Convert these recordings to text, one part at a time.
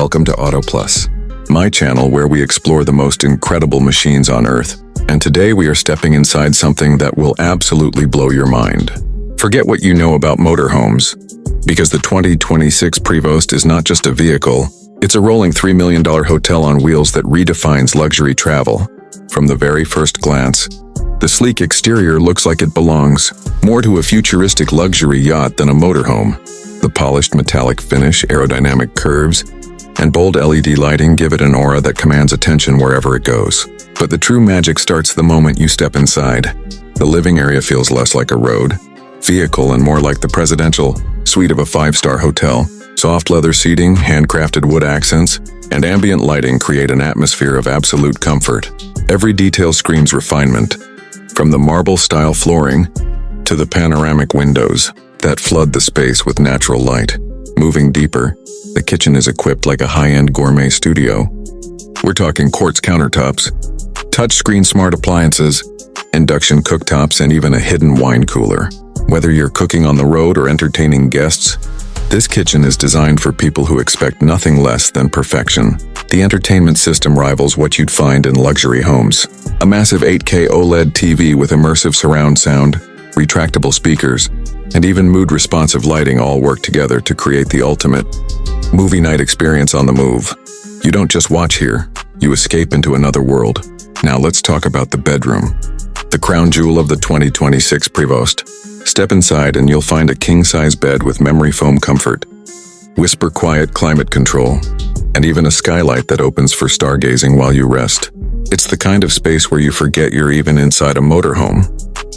Welcome to Auto Plus, my channel where we explore the most incredible machines on Earth. And today we are stepping inside something that will absolutely blow your mind. Forget what you know about motorhomes, because the 2026 Prevost is not just a vehicle, it's a rolling $3 million hotel on wheels that redefines luxury travel. From the very first glance, the sleek exterior looks like it belongs more to a futuristic luxury yacht than a motorhome. The polished metallic finish, aerodynamic curves, and bold LED lighting give it an aura that commands attention wherever it goes. But the true magic starts the moment you step inside. The living area feels less like a road, vehicle, and more like the presidential suite of a five-star hotel. Soft leather seating, handcrafted wood accents, and ambient lighting create an atmosphere of absolute comfort. Every detail screams refinement, from the marble-style flooring to the panoramic windows that flood the space with natural light. Moving deeper, the kitchen is equipped like a high-end gourmet studio. We're talking quartz countertops, touchscreen smart appliances, induction cooktops, and even a hidden wine cooler. Whether you're cooking on the road or entertaining guests, this kitchen is designed for people who expect nothing less than perfection. The entertainment system rivals what you'd find in luxury homes. A massive 8K OLED TV with immersive surround sound, retractable speakers, and even mood-responsive lighting all work together to create the ultimate movie night experience on the move. You don't just watch here, you escape into another world. Now let's talk about the bedroom, the crown jewel of the 2026 Prevost. Step inside and you'll find a king-size bed with memory foam comfort, whisper-quiet climate control, and even a skylight that opens for stargazing while you rest. It's the kind of space where you forget you're even inside a motorhome,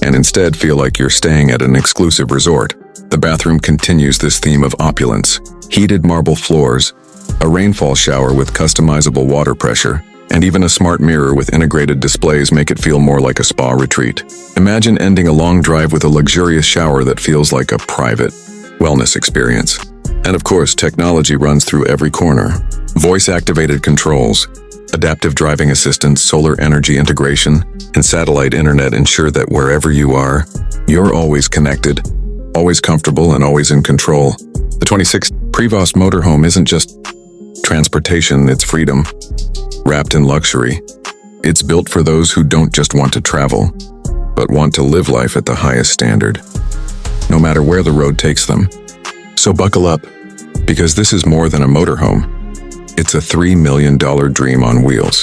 and instead feel like you're staying at an exclusive resort. The bathroom continues this theme of opulence. Heated marble floors, a rainfall shower with customizable water pressure, and even a smart mirror with integrated displays make it feel more like a spa retreat. Imagine ending a long drive with a luxurious shower that feels like a private wellness experience. And of course, technology runs through every corner. Voice-activated controls, adaptive driving assistance, solar energy integration, and satellite internet ensure that wherever you are, you're always connected, always comfortable, and always in control. The 26th Prevost Motorhome isn't just transportation, it's freedom, wrapped in luxury. It's built for those who don't just want to travel, but want to live life at the highest standard, no matter where the road takes them. So buckle up, because this is more than a motorhome. It's a $3 million dream on wheels.